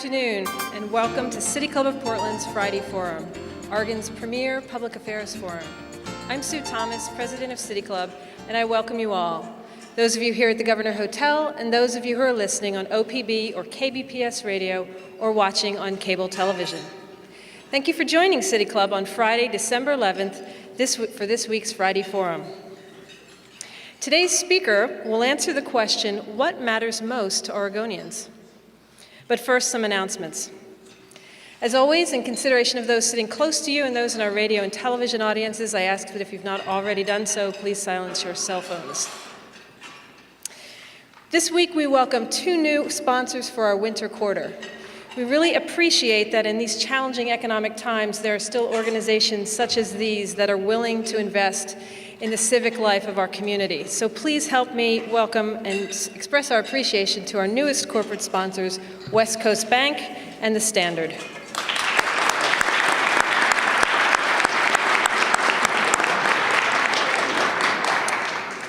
afternoon, and welcome to City Club of Portland's Friday Forum, Oregon's premier public affairs forum. I'm Sue Thomas, president of City Club, and I welcome you all. Those of you here at the Governor Hotel, and those of you who are listening on OPB or KBPS radio, or watching on cable television. Thank you for joining City Club on Friday, December 11th, for this week's Friday Forum. Today's speaker will answer the question, what matters most to Oregonians? But first, some announcements. As always, in consideration of those sitting close to you and those in our radio and television audiences, I ask that if you've not already done so, please silence your cell phones. This week, we welcome 2 new sponsors for our winter quarter. We really appreciate that in these challenging economic times, there are still organizations such as these that are willing to invest in the civic life of our community. So please help me welcome and express our appreciation to our newest corporate sponsors, West Coast Bank and the Standard.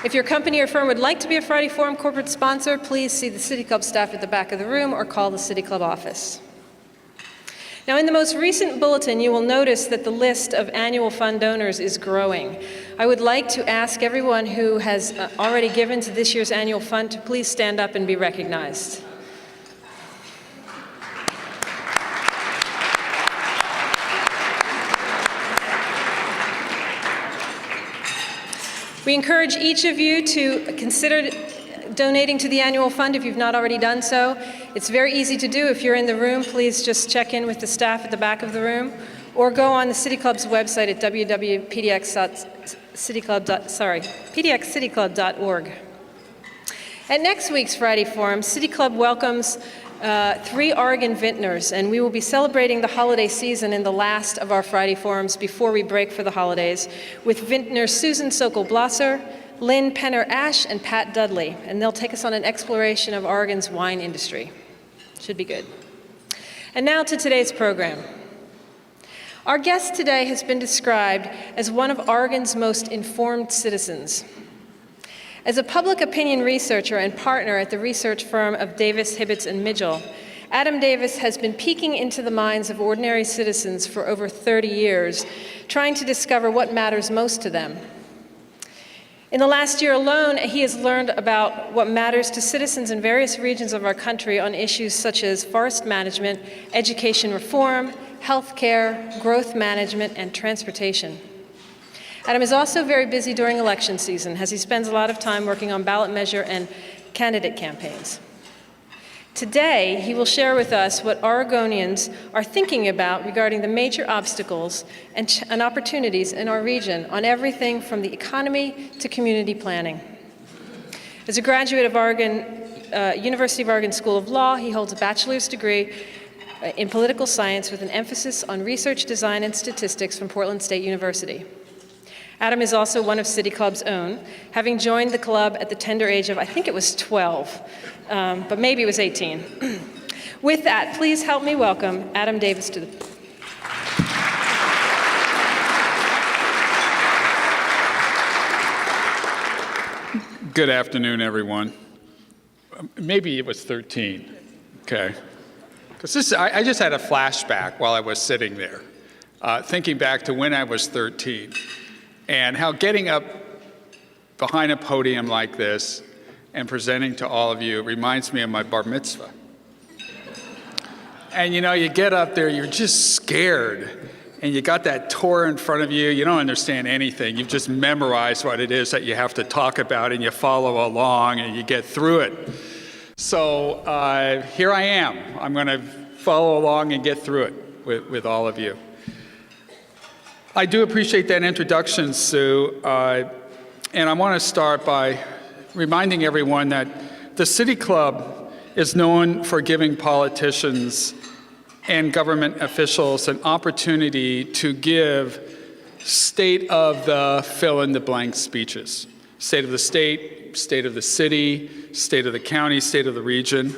If your company or firm would like to be a Friday Forum corporate sponsor, please see the City Club staff at the back of the room or call the City Club office. Now, in the most recent bulletin, you will notice that the list of annual fund donors is growing. I would like to ask everyone who has already given to this year's annual fund to please stand up and be recognized. We encourage each of you to consider donating to the annual fund if you've not already done so. It's very easy to do. If you're in the room, please just check in with the staff at the back of the room, or go on the City Club's website at pdxcityclub.org. At next week's Friday Forum, City Club welcomes 3 Oregon vintners, and we will be celebrating the holiday season in the last of our Friday Forums before we break for the holidays with vintners Susan Sokol-Blosser, Lynn Penner-Ash, and Pat Dudley, and they'll take us on an exploration of Oregon's wine industry. Should be good. And now to today's program. Our guest today has been described as one of Oregon's most informed citizens. As a public opinion researcher and partner at the research firm of Davis, Hibbitts, and Midghall, Adam Davis has been peeking into the minds of ordinary citizens for over 30 years, trying to discover what matters most to them. In the last year alone, he has learned about what matters to citizens in various regions of our country on issues such as forest management, education reform, healthcare, growth management, and transportation. Adam is also very busy during election season, as he spends a lot of time working on ballot measure and candidate campaigns. Today, he will share with us what Oregonians are thinking about regarding the major obstacles and opportunities in our region on everything from the economy to community planning. As a graduate of University of Oregon School of Law, he holds a bachelor's degree in political science with an emphasis on research, design, and statistics from Portland State University. Adam is also one of City Club's own, having joined the club at the tender age of, I think it was 12, but maybe it was 18. With that, please help me welcome Adam Davis to the... Good afternoon, everyone. Maybe it was 13, okay? Because I just had a flashback while I was sitting there, thinking back to when I was 13. And how getting up behind a podium like this and presenting to all of you reminds me of my bar mitzvah. And you know, you get up there, you're just scared, and you got that Torah in front of you, you don't understand anything, you've just memorized what it is that you have to talk about, and you follow along, and you get through it. So here I am. I'm going to follow along and get through it with all of you. I do appreciate that introduction, Sue, and I want to start by reminding everyone that the City Club is known for giving politicians and government officials an opportunity to give state of the fill-in-the-blank speeches. State of the state, state of the city, state of the county, state of the region.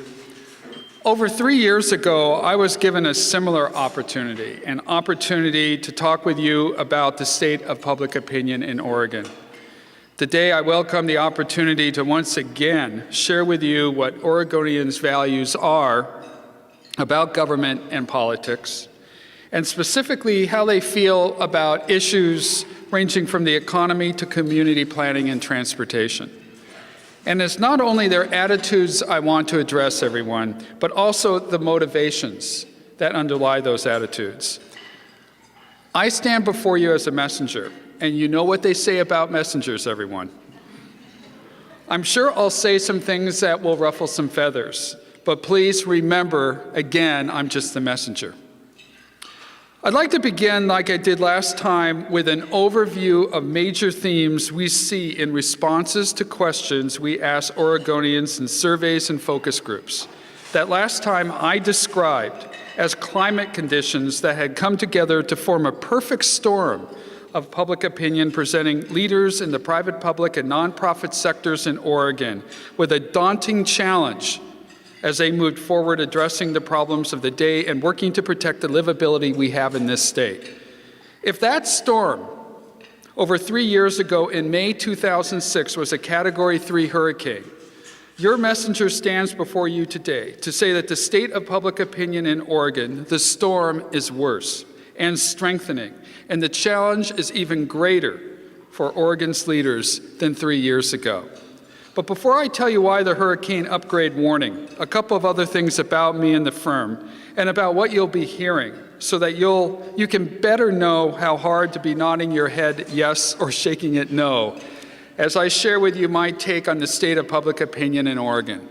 Over 3 years ago, I was given a similar opportunity, an opportunity to talk with you about the state of public opinion in Oregon. Today, I welcome the opportunity to once again share with you what Oregonians' values are about government and politics, and specifically how they feel about issues ranging from the economy to community planning and transportation. And it's not only their attitudes I want to address, everyone, but also the motivations that underlie those attitudes. I stand before you as a messenger, and you know what they say about messengers, everyone. I'm sure I'll say some things that will ruffle some feathers, but please remember, again, I'm just the messenger. I'd like to begin, like I did last time, with an overview of major themes we see in responses to questions we ask Oregonians in surveys and focus groups that last time I described as climate conditions that had come together to form a perfect storm of public opinion, presenting leaders in the private, public, and nonprofit sectors in Oregon with a daunting challenge as they moved forward addressing the problems of the day and working to protect the livability we have in this state. If that storm over 3 years ago in May 2006 was a Category 3 hurricane, your messenger stands before you today to say that the state of public opinion in Oregon, the storm is worse and strengthening, and the challenge is even greater for Oregon's leaders than 3 years ago. But before I tell you why the hurricane upgrade warning, a couple of other things about me and the firm, and about what you'll be hearing, so that you can better know how hard to be nodding your head yes or shaking it no, as I share with you my take on the state of public opinion in Oregon.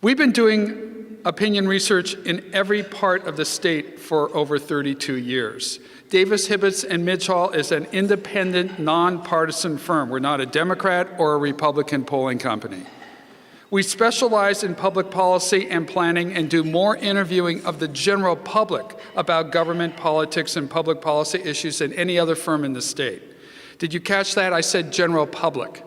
We've been doing opinion research in every part of the state for over 32 years. Davis, Hibbitts, and Midghall is an independent, nonpartisan firm. We're not a Democrat or a Republican polling company. We specialize in public policy and planning and do more interviewing of the general public about government, politics, and public policy issues than any other firm in the state. Did you catch that? I said general public.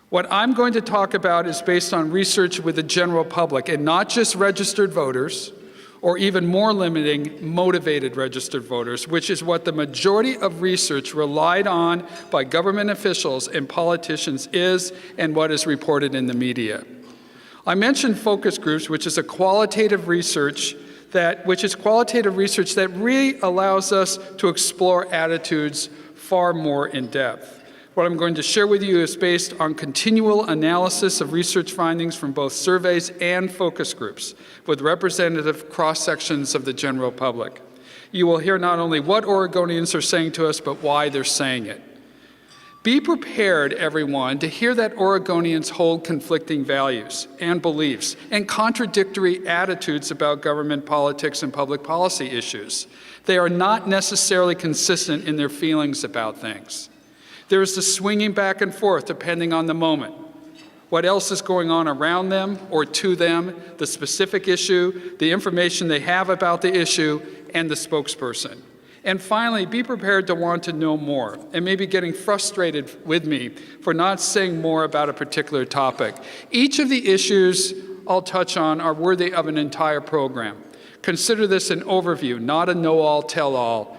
What I'm going to talk about is based on research with the general public, and not just registered voters, or even more limiting, motivated registered voters, which is what the majority of research relied on by government officials and politicians is, and what is reported in the media. I mentioned focus groups, which is qualitative research that really allows us to explore attitudes far more in depth. What I'm going to share with you is based on continual analysis of research findings from both surveys and focus groups with representative cross-sections of the general public. You will hear not only what Oregonians are saying to us, but why they're saying it. Be prepared, everyone, to hear that Oregonians hold conflicting values and beliefs and contradictory attitudes about government politics and public policy issues. They are not necessarily consistent in their feelings about things. There is the swinging back and forth depending on the moment, what else is going on around them or to them, the specific issue, the information they have about the issue, and the spokesperson. And finally, be prepared to want to know more and maybe getting frustrated with me for not saying more about a particular topic. Each of the issues I'll touch on are worthy of an entire program. Consider this an overview, not a know-all, tell-all.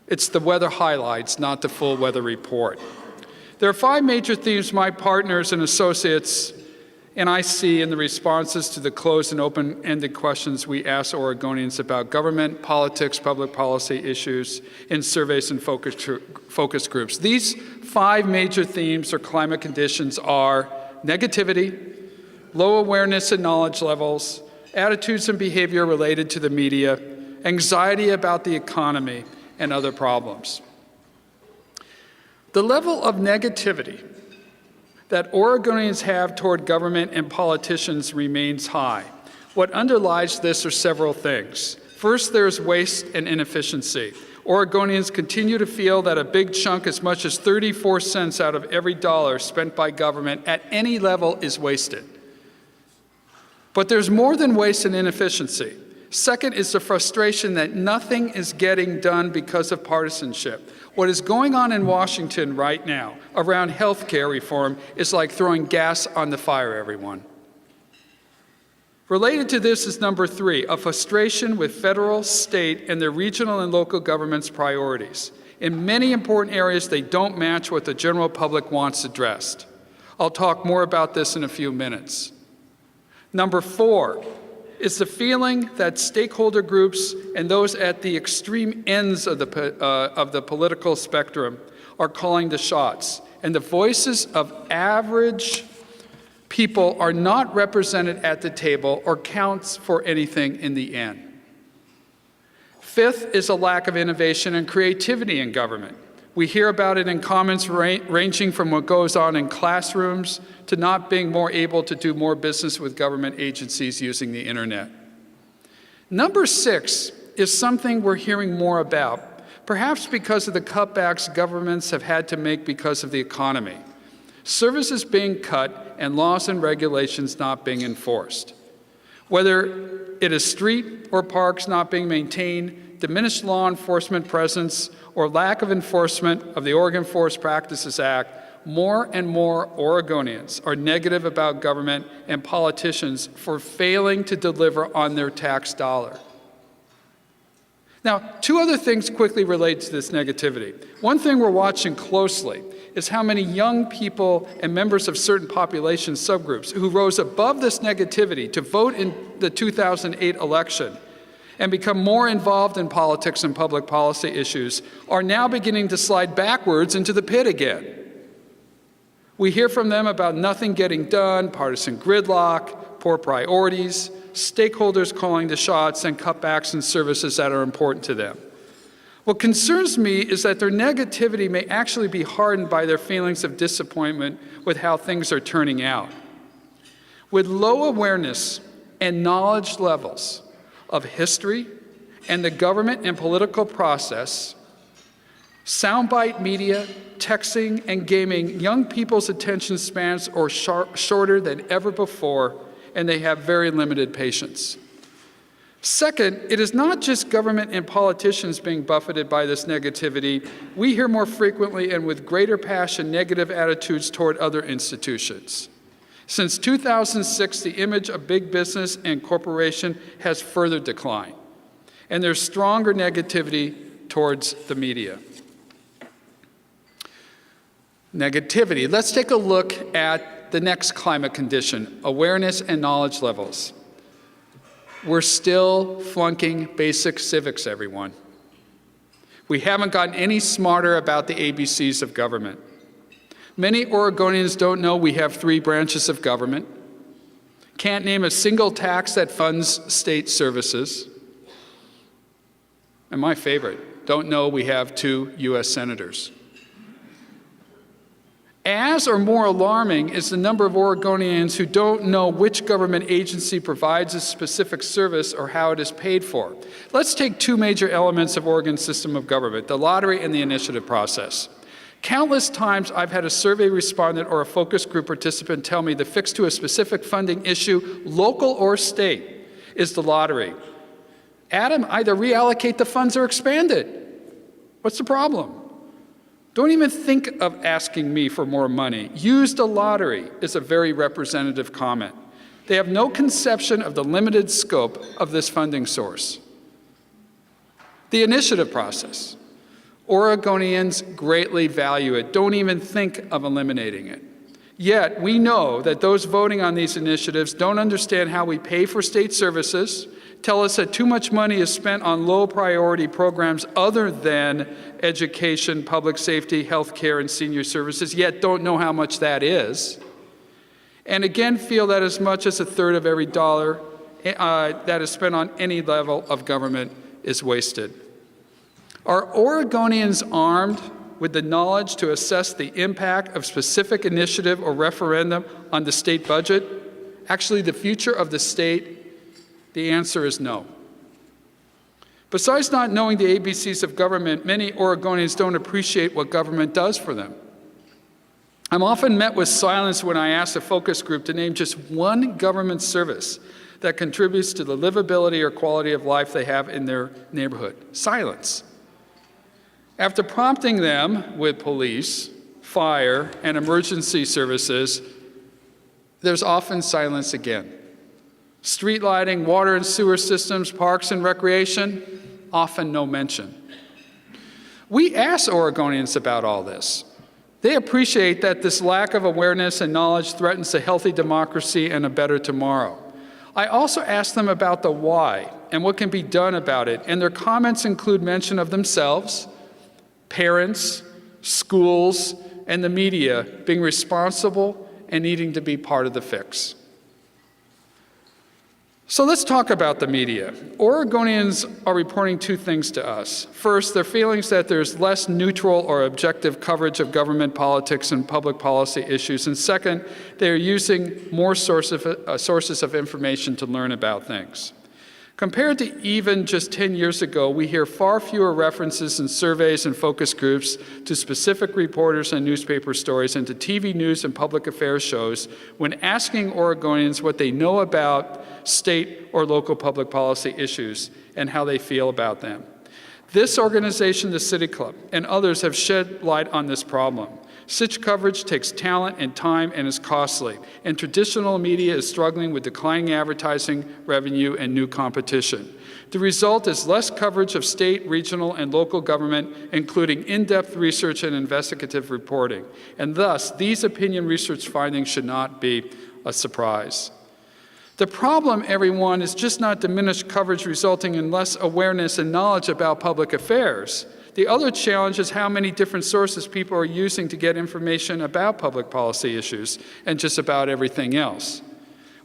It's the weather highlights, not the full weather report. There are 5 major themes my partners and associates and I see in the responses to the closed and open-ended questions we ask Oregonians about government, politics, public policy issues in surveys and focus groups. These 5 major themes or climate conditions are negativity, low awareness and knowledge levels, attitudes and behavior related to the media, anxiety about the economy, and other problems. The level of negativity that Oregonians have toward government and politicians remains high. What underlies this are several things. First, there's waste and inefficiency. Oregonians continue to feel that a big chunk, as much as 34 cents out of every dollar spent by government at any level, is wasted. But there's more than waste and inefficiency. Second is the frustration that nothing is getting done because of partisanship. What is going on in Washington right now around health care reform is like throwing gas on the fire, everyone. Related to this is number 3, a frustration with federal, state, and their regional and local governments' priorities. In many important areas, they don't match what the general public wants addressed. I'll talk more about this in a few minutes. Number 4, is the feeling that stakeholder groups and those at the extreme ends of the political spectrum are calling the shots, and the voices of average people are not represented at the table or counts for anything in the end. Fifth is a lack of innovation and creativity in government. We hear about it in comments ranging from what goes on in classrooms to not being more able to do more business with government agencies using the internet. Number 6 is something we're hearing more about, perhaps because of the cutbacks governments have had to make because of the economy. Services being cut and laws and regulations not being enforced. Whether it is street or parks not being maintained, diminished law enforcement presence, or lack of enforcement of the Oregon Forest Practices Act, more and more Oregonians are negative about government and politicians for failing to deliver on their tax dollar. Now, 2 other things quickly relate to this negativity. One thing we're watching closely is how many young people and members of certain population subgroups who rose above this negativity to vote in the 2008 election and become more involved in politics and public policy issues are now beginning to slide backwards into the pit again. We hear from them about nothing getting done, partisan gridlock, poor priorities, stakeholders calling the shots, and cutbacks in services that are important to them. What concerns me is that their negativity may actually be hardened by their feelings of disappointment with how things are turning out. With low awareness and knowledge levels of history and the government and political process, soundbite media, texting, and gaming, young people's attention spans are shorter than ever before, and they have very limited patience. Second, it is not just government and politicians being buffeted by this negativity. We hear more frequently and with greater passion negative attitudes toward other institutions. Since 2006, the image of big business and corporation has further declined, and there's stronger negativity towards the media. Negativity. Let's take a look at the next climate condition, awareness and knowledge levels. We're still flunking basic civics, everyone. We haven't gotten any smarter about the ABCs of government. Many Oregonians don't know we have 3 branches of government, can't name a single tax that funds state services, and my favorite, don't know we have 2 U.S. senators. As or more alarming is the number of Oregonians who don't know which government agency provides a specific service or how it is paid for. Let's take 2 major elements of Oregon's system of government, the lottery and the initiative process. Countless times I've had a survey respondent or a focus group participant tell me the fix to a specific funding issue, local or state, is the lottery. Adam, either reallocate the funds or expand it. What's the problem? Don't even think of asking me for more money. Use the lottery is a very representative comment. They have no conception of the limited scope of this funding source. The initiative process. Oregonians greatly value it. Don't even think of eliminating it. Yet, we know that those voting on these initiatives don't understand how we pay for state services, tell us that too much money is spent on low-priority programs other than education, public safety, health care, and senior services, yet don't know how much that is, and again feel that as much as 1/3 of every dollar that is spent on any level of government is wasted. Are Oregonians armed with the knowledge to assess the impact of specific initiative or referendum on the state budget, actually the future of the state? The answer is no. Besides not knowing the ABCs of government, many Oregonians don't appreciate what government does for them. I'm often met with silence when I ask a focus group to name just one government service that contributes to the livability or quality of life they have in their neighborhood. Silence. After prompting them with police, fire, and emergency services, there's often silence again. Street lighting, water and sewer systems, parks and recreation, often no mention. We ask Oregonians about all this. They appreciate that this lack of awareness and knowledge threatens a healthy democracy and a better tomorrow. I also asked them about the why and what can be done about it, and their comments include mention of themselves, parents, schools, and the media being responsible and needing to be part of the fix. So let's talk about the media. Oregonians are reporting two things to us. First, their feelings that there's less neutral or objective coverage of government politics and public policy issues. And second, they're using more sources of information to learn about things. Compared to even just 10 years ago, we hear far fewer references in surveys and focus groups to specific reporters and newspaper stories and to TV news and public affairs shows when asking Oregonians what they know about state or local public policy issues and how they feel about them. This organization, the City Club, and others have shed light on this problem. Such coverage takes talent and time and is costly, and traditional media is struggling with declining advertising revenue and new competition. The result is less coverage of state, regional, and local government, including in-depth research and investigative reporting. And thus, these opinion research findings should not be a surprise. The problem, everyone, is just not diminished coverage resulting in less awareness and knowledge about public affairs. The other challenge is how many different sources people are using to get information about public policy issues and just about everything else.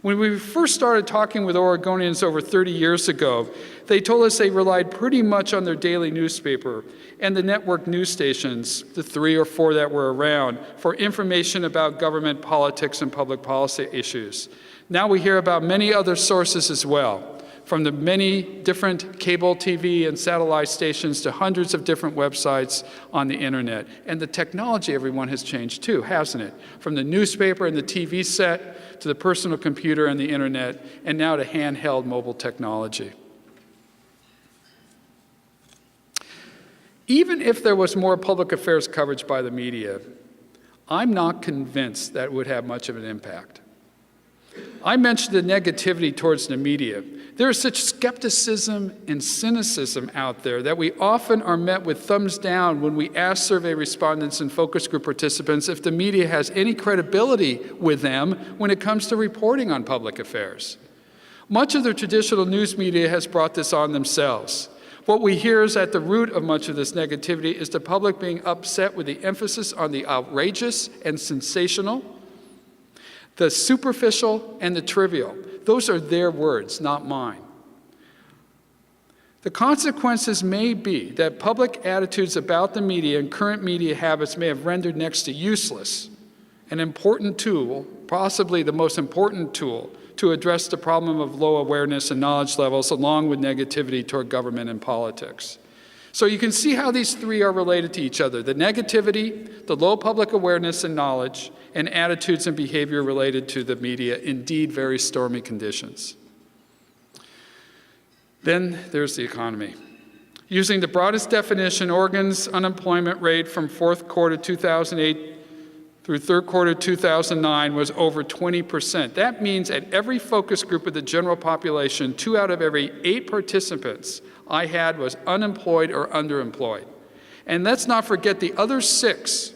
When we first started talking with Oregonians over 30 years ago, they told us they relied pretty much on their daily newspaper and the network news stations, the 3 or 4 that were around, for information about government politics and public policy issues. Now we hear about many other sources as well, from the many different cable TV and satellite stations to hundreds of different websites on the internet. And the technology, everyone, has changed too, hasn't it? From the newspaper and the TV set to the personal computer and the internet, and now to handheld mobile technology. Even if there was more public affairs coverage by the media, I'm not convinced that would have much of an impact. I mentioned the negativity towards the media. There is such skepticism and cynicism out there that we often are met with thumbs down when we ask survey respondents and focus group participants if the media has any credibility with them when it comes to reporting on public affairs. Much of the traditional news media has brought this on themselves. What we hear is at the root of much of this negativity is the public being upset with the emphasis on the outrageous and sensational, the superficial and the trivial. Those are their words, not mine. The consequences may be that public attitudes about the media and current media habits may have rendered next to useless an important tool, possibly the most important tool, to address the problem of low awareness and knowledge levels along with negativity toward government and politics. So you can see how these three are related to each other: the negativity, the low public awareness and knowledge, and attitudes and behavior related to the media, indeed very stormy conditions. Then there's the economy. Using the broadest definition, Oregon's unemployment rate from fourth quarter 2008 through third quarter 2009 was over 20%. That means at every focus group of the general population, 2 out of every 8 participants I had was unemployed or underemployed. And let's not forget the other 6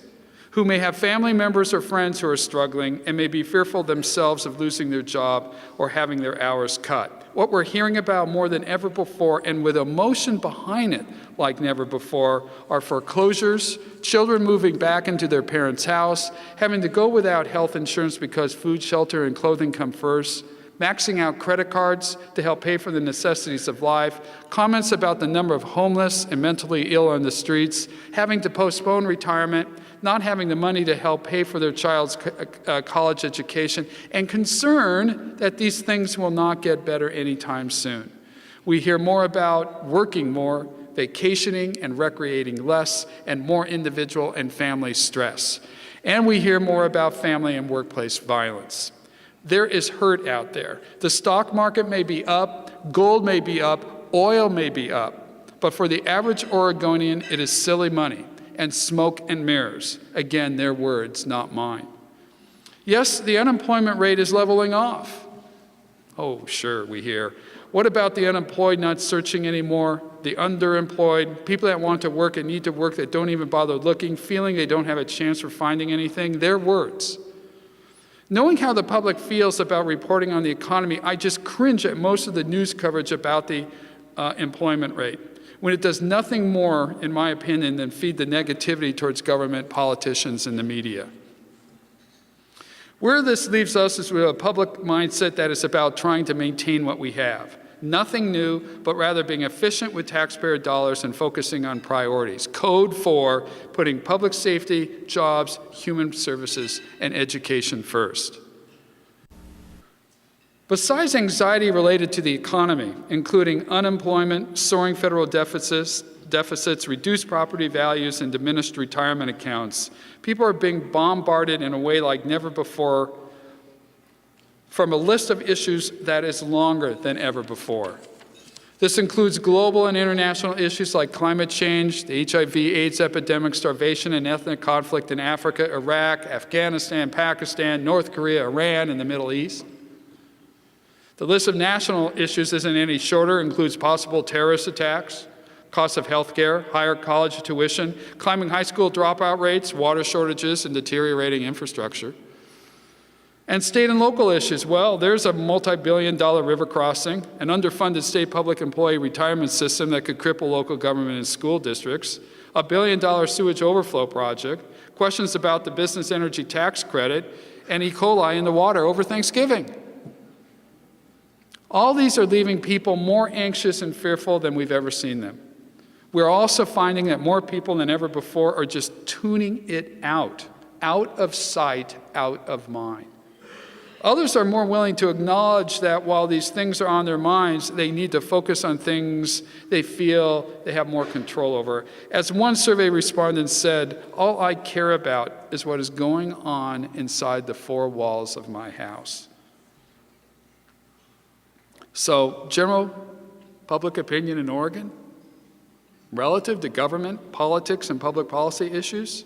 who may have family members or friends who are struggling and may be fearful themselves of losing their job or having their hours cut. What we're hearing about more than ever before, and with emotion behind it like never before, are foreclosures, children moving back into their parents' house, having to go without health insurance because food, shelter, and clothing come first, maxing out credit cards to help pay for the necessities of life, comments about the number of homeless and mentally ill on the streets, having to postpone retirement, not having the money to help pay for their child's college education, and concern that these things will not get better anytime soon. We hear more about working more, vacationing and recreating less, and more individual and family stress. And we hear more about family and workplace violence. There is hurt out there. The stock market may be up, gold may be up, oil may be up, but for the average Oregonian, it is silly money and smoke and mirrors. Again, their words, not mine. Yes, the unemployment rate is leveling off. Oh, sure, we hear. What about the unemployed not searching anymore? The underemployed, people that want to work and need to work that don't even bother looking, feeling they don't have a chance for finding anything? Their words. Knowing how the public feels about reporting on the economy, I just cringe at most of the news coverage about the employment rate, when it does nothing more, in my opinion, than feed the negativity towards government, politicians, and the media. Where this leaves us is with a public mindset that is about trying to maintain what we have. Nothing new, but rather being efficient with taxpayer dollars and focusing on priorities. Code for putting public safety, jobs, human services, and education first. Besides anxiety related to the economy, including unemployment, soaring federal deficits, reduced property values, and diminished retirement accounts, people are being bombarded in a way like never before from a list of issues that is longer than ever before. This includes global and international issues like climate change, the HIV/AIDS epidemic, starvation and ethnic conflict in Africa, Iraq, Afghanistan, Pakistan, North Korea, Iran, and the Middle East. The list of national issues isn't any shorter. It includes possible terrorist attacks, costs of health care, higher college tuition, climbing high school dropout rates, water shortages, and deteriorating infrastructure. And state and local issues, well, there's a multi-billion-dollar river crossing, an underfunded state public employee retirement system that could cripple local government and school districts, a $1 billion sewage overflow project, questions about the business energy tax credit, and E. coli in the water over Thanksgiving. All these are leaving people more anxious and fearful than we've ever seen them. We're also finding that more people than ever before are just tuning it out of sight, out of mind. Others are more willing to acknowledge that while these things are on their minds, they need to focus on things they feel they have more control over. As one survey respondent said, "All I care about is what is going on inside the four walls of my house." So, general public opinion in Oregon, relative to government, politics, and public policy issues?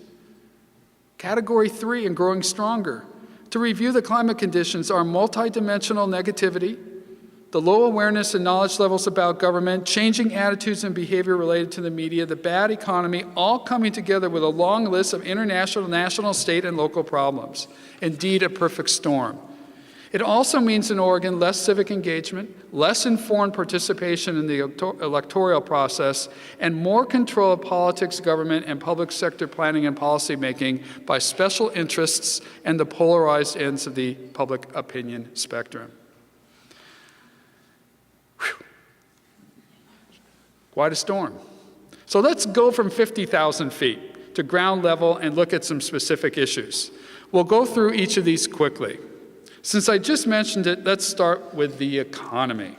Category 3 and growing stronger. To review the climate conditions are multidimensional negativity, the low awareness and knowledge levels about government, changing attitudes and behavior related to the media, the bad economy, all coming together with a long list of international, national, state, and local problems. Indeed, a perfect storm. It also means in Oregon less civic engagement, less informed participation in the electoral process, and more control of politics, government, and public sector planning and policy making by special interests and the polarized ends of the public opinion spectrum. Whew. Quite a storm. So let's go from 50,000 feet to ground level and look at some specific issues. We'll go through each of these quickly. Since I just mentioned it, let's start with the economy.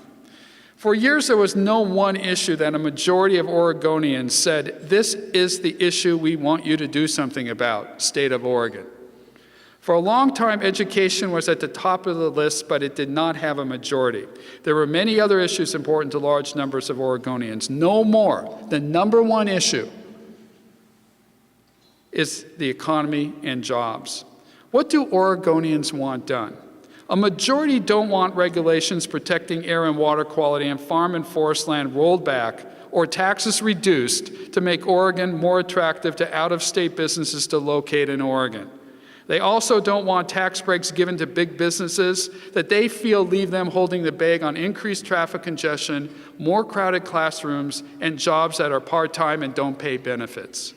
For years, there was no one issue that a majority of Oregonians said, "This is the issue we want you to do something about," state of Oregon. For a long time, education was at the top of the list, but it did not have a majority. There were many other issues important to large numbers of Oregonians. No more. The number one issue is the economy and jobs. What do Oregonians want done? A majority don't want regulations protecting air and water quality and farm and forest land rolled back or taxes reduced to make Oregon more attractive to out-of-state businesses to locate in Oregon. They also don't want tax breaks given to big businesses that they feel leave them holding the bag on increased traffic congestion, more crowded classrooms, and jobs that are part-time and don't pay benefits.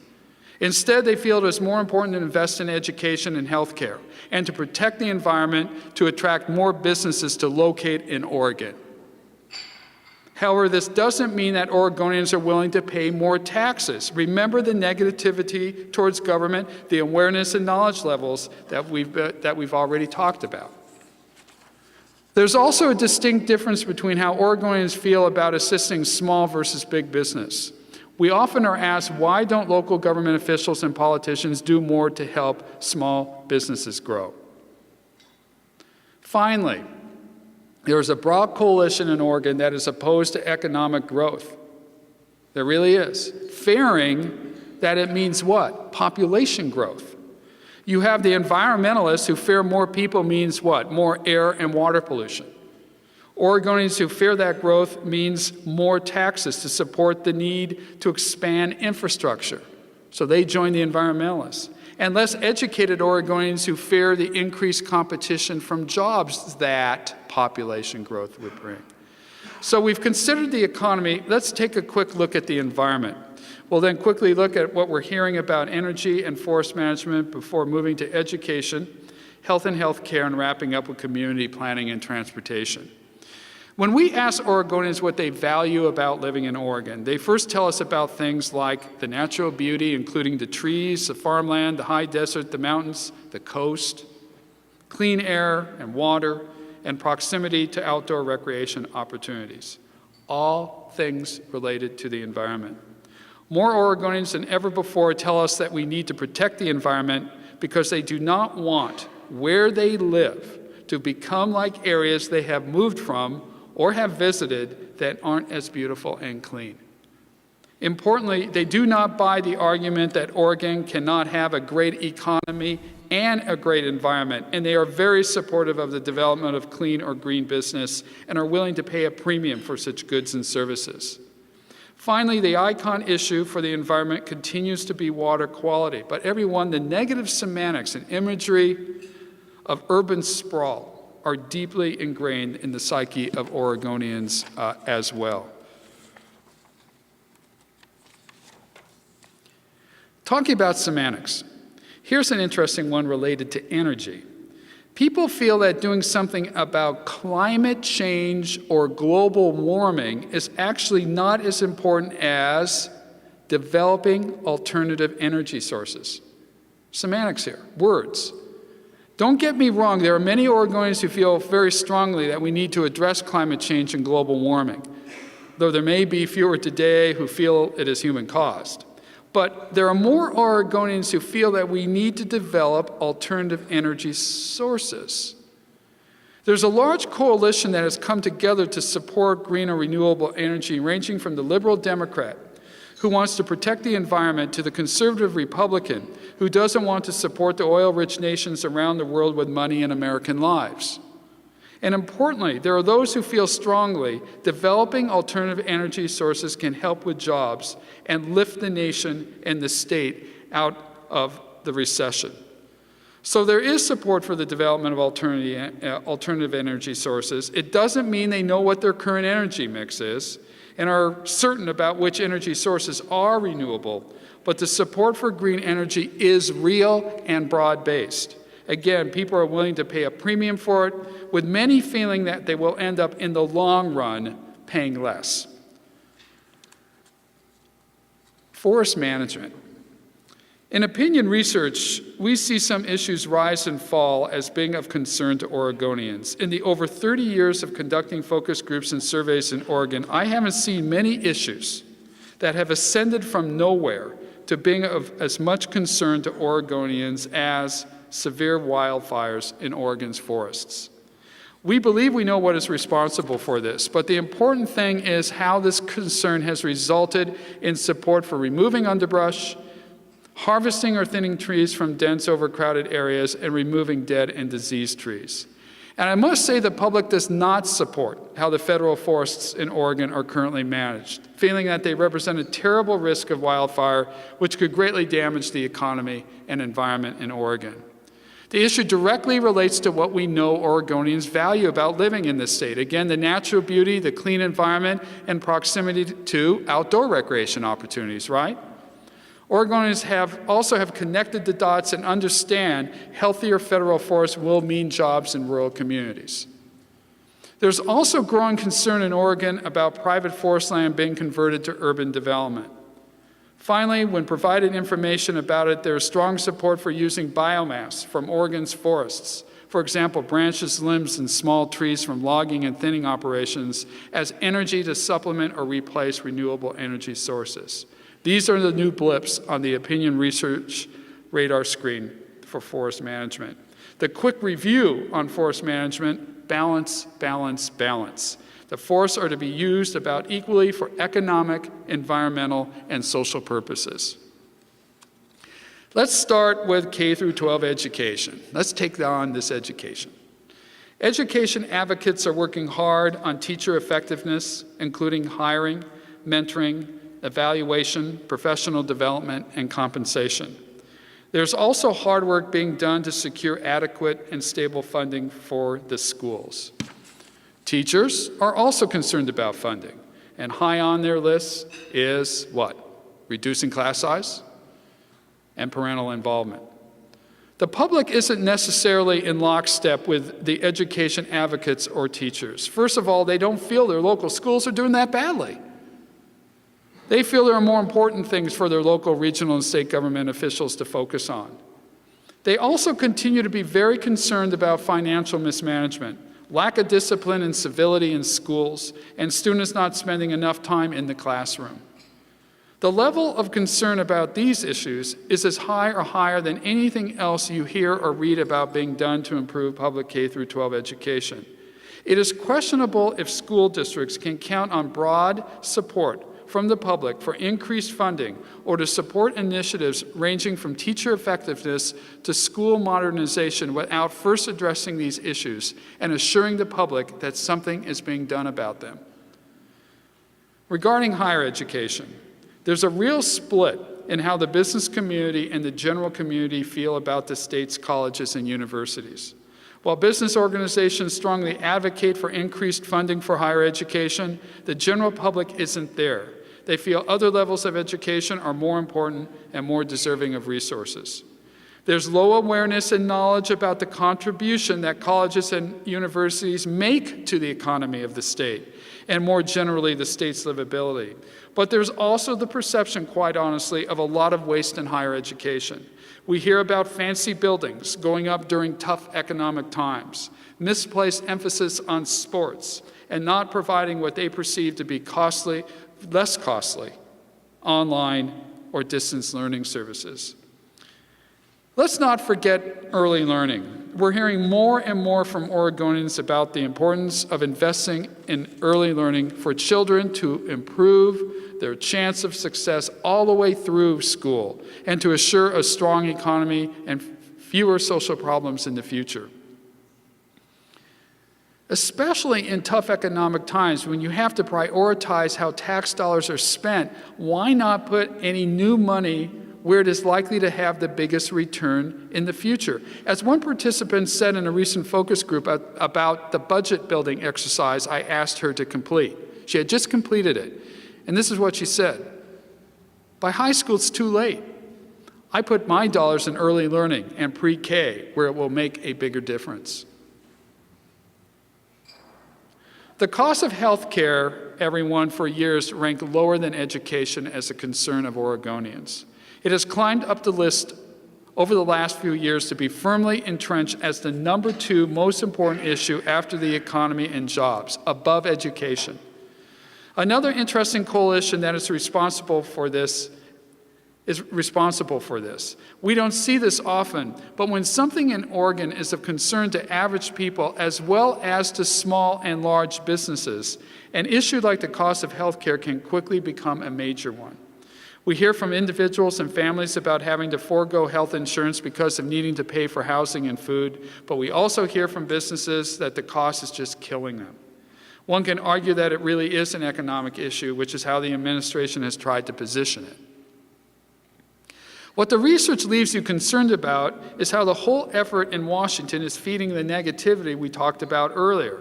Instead, they feel it is more important to invest in education and health care and to protect the environment to attract more businesses to locate in Oregon. However, this doesn't mean that Oregonians are willing to pay more taxes. Remember the negativity towards government, the awareness and knowledge levels that we've already talked about. There's also a distinct difference between how Oregonians feel about assisting small versus big business. We often are asked, why don't local government officials and politicians do more to help small businesses grow? Finally, there is a broad coalition in Oregon that is opposed to economic growth. There really is. Fearing that it means what? Population growth. You have the environmentalists who fear more people means what? More air and water pollution. Oregonians who fear that growth means more taxes to support the need to expand infrastructure. So they join the environmentalists. and less educated Oregonians who fear the increased competition from jobs that population growth would bring. So we've considered the economy. Let's take a quick look at the environment. We'll then quickly look at what we're hearing about energy and forest management before moving to education, health and healthcare, and wrapping up with community planning and transportation. When we ask Oregonians what they value about living in Oregon, they first tell us about things like the natural beauty, including the trees, the farmland, the high desert, the mountains, the coast, clean air and water, and proximity to outdoor recreation opportunities. All things related to the environment. More Oregonians than ever before tell us that we need to protect the environment because they do not want where they live to become like areas they have moved from or have visited that aren't as beautiful and clean. Importantly, they do not buy the argument that Oregon cannot have a great economy and a great environment, and they are very supportive of the development of clean or green business and are willing to pay a premium for such goods and services. Finally, the icon issue for the environment continues to be water quality, but everyone, the negative semantics and imagery of urban sprawl are deeply ingrained in the psyche of Oregonians as well. Talking about semantics, here's an interesting one related to energy. People feel that doing something about climate change or global warming is actually not as important as developing alternative energy sources. Semantics here, words. Don't get me wrong, there are many Oregonians who feel very strongly that we need to address climate change and global warming, though there may be fewer today who feel it is human-caused. But there are more Oregonians who feel that we need to develop alternative energy sources. There's a large coalition that has come together to support green or renewable energy, ranging from the liberal Democrat who wants to protect the environment to the conservative Republican who doesn't want to support the oil-rich nations around the world with money and American lives. And importantly, there are those who feel strongly developing alternative energy sources can help with jobs and lift the nation and the state out of the recession. So there is support for the development of alternative energy sources. It doesn't mean they know what their current energy mix is and are certain about which energy sources are renewable, but the support for green energy is real and broad-based. Again, people are willing to pay a premium for it, with many feeling that they will end up in the long run paying less. Forest management. In opinion research, we see some issues rise and fall as being of concern to Oregonians. In the over 30 years of conducting focus groups and surveys in Oregon, I haven't seen many issues that have ascended from nowhere to being of as much concern to Oregonians as severe wildfires in Oregon's forests. We believe we know what is responsible for this, but the important thing is how this concern has resulted in support for removing underbrush, harvesting or thinning trees from dense, overcrowded areas, and removing dead and diseased trees. And I must say the public does not support how the federal forests in Oregon are currently managed, feeling that they represent a terrible risk of wildfire, which could greatly damage the economy and environment in Oregon. The issue directly relates to what we know Oregonians value about living in this state. Again, the natural beauty, the clean environment, and proximity to outdoor recreation opportunities, right? Oregonians also have connected the dots and understand healthier federal forests will mean jobs in rural communities. There's also growing concern in Oregon about private forest land being converted to urban development. Finally, when provided information about it, there is strong support for using biomass from Oregon's forests, for example, branches, limbs, and small trees from logging and thinning operations, as energy to supplement or replace renewable energy sources. These are the new blips on the opinion research radar screen for forest management. The quick review on forest management: balance, balance, balance. The forests are to be used about equally for economic, environmental, and social purposes. Let's start with K through 12 education. Let's take on this education. Education advocates are working hard on teacher effectiveness, including hiring, mentoring, evaluation, professional development, and compensation. There's also hard work being done to secure adequate and stable funding for the schools. Teachers are also concerned about funding, and high on their list is what? Reducing class size and parental involvement. The public isn't necessarily in lockstep with the education advocates or teachers. First of all, they don't feel their local schools are doing that badly. They feel there are more important things for their local, regional, and state government officials to focus on. They also continue to be very concerned about financial mismanagement, lack of discipline and civility in schools, and students not spending enough time in the classroom. The level of concern about these issues is as high or higher than anything else you hear or read about being done to improve public K-12 education. It is questionable if school districts can count on broad support from the public for increased funding or to support initiatives ranging from teacher effectiveness to school modernization without first addressing these issues and assuring the public that something is being done about them. Regarding higher education, there's a real split in how the business community and the general community feel about the state's colleges and universities. While business organizations strongly advocate for increased funding for higher education, the general public isn't there. They feel other levels of education are more important and more deserving of resources. There's low awareness and knowledge about the contribution that colleges and universities make to the economy of the state, and more generally, the state's livability. But there's also the perception, quite honestly, of a lot of waste in higher education. We hear about fancy buildings going up during tough economic times, misplaced emphasis on sports, and not providing what they perceive to be costly, less costly, online or distance learning services. Let's not forget early learning. We're hearing more and more from Oregonians about the importance of investing in early learning for children to improve their chance of success all the way through school and to assure a strong economy and fewer social problems in the future. Especially in tough economic times when you have to prioritize how tax dollars are spent, why not put any new money where it is likely to have the biggest return in the future? As one participant said in a recent focus group about the budget building exercise I asked her to complete. She had just completed it. And this is what she said: by high school, it's too late. I put my dollars in early learning and pre-K, where it will make a bigger difference. The cost of health care, everyone, for years ranked lower than education as a concern of Oregonians. It has climbed up the list over the last few years to be firmly entrenched as the number 2 most important issue after the economy and jobs, above education. Another interesting coalition that is responsible for this. We don't see this often, but when something in Oregon is of concern to average people as well as to small and large businesses, an issue like the cost of health care can quickly become a major one. We hear from individuals and families about having to forego health insurance because of needing to pay for housing and food, but we also hear from businesses that the cost is just killing them. One can argue that it really is an economic issue, which is how the administration has tried to position it. What the research leaves you concerned about is how the whole effort in Washington is feeding the negativity we talked about earlier.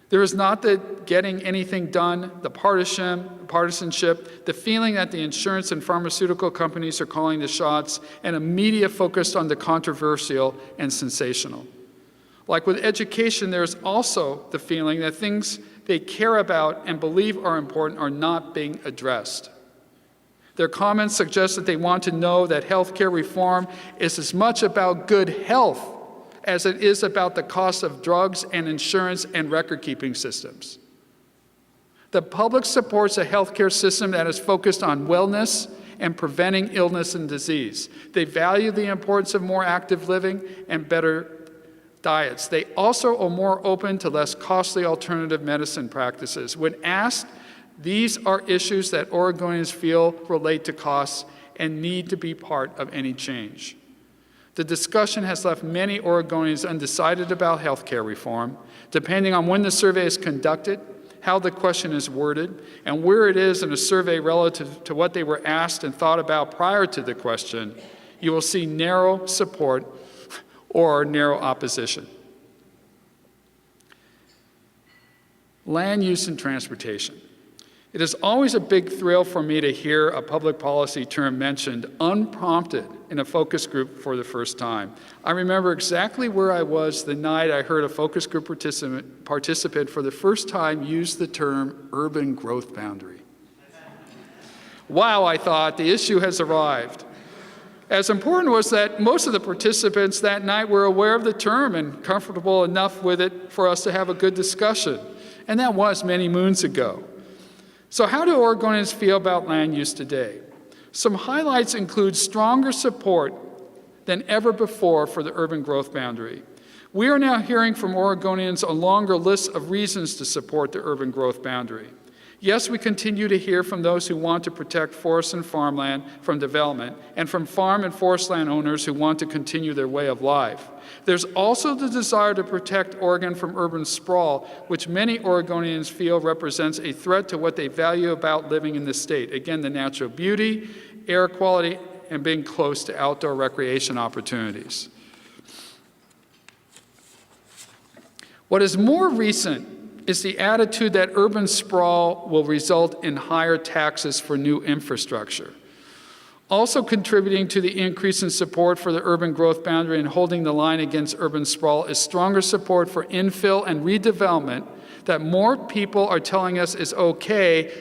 There is not the getting anything done, the partisanship, the feeling that the insurance and pharmaceutical companies are calling the shots, and a media focused on the controversial and sensational. Like with education, there's also the feeling that things they care about and believe are important are not being addressed. Their comments suggest that they want to know that healthcare reform is as much about good health as it is about the cost of drugs and insurance and record-keeping systems. The public supports a healthcare system that is focused on wellness and preventing illness and disease. They value the importance of more active living and better diets. They also are more open to less costly alternative medicine practices. When asked, these are issues that Oregonians feel relate to costs and need to be part of any change. The discussion has left many Oregonians undecided about health care reform. Depending on when the survey is conducted, how the question is worded, and where it is in a survey relative to what they were asked and thought about prior to the question, you will see narrow support or narrow opposition. Land use and transportation. It is always a big thrill for me to hear a public policy term mentioned unprompted in a focus group for the first time. I remember exactly where I was the night I heard a focus group participant for the first time use the term urban growth boundary. Wow, I thought, the issue has arrived. As important was that most of the participants that night were aware of the term and comfortable enough with it for us to have a good discussion. And that was many moons ago. So how do Oregonians feel about land use today? Some highlights include stronger support than ever before for the urban growth boundary. We are now hearing from Oregonians a longer list of reasons to support the urban growth boundary. Yes, we continue to hear from those who want to protect forest and farmland from development, and from farm and forest land owners who want to continue their way of life. There's also the desire to protect Oregon from urban sprawl, which many Oregonians feel represents a threat to what they value about living in the state. Again, the natural beauty, air quality, and being close to outdoor recreation opportunities. What is more recent is the attitude that urban sprawl will result in higher taxes for new infrastructure. Also contributing to the increase in support for the urban growth boundary and holding the line against urban sprawl is stronger support for infill and redevelopment that more people are telling us is okay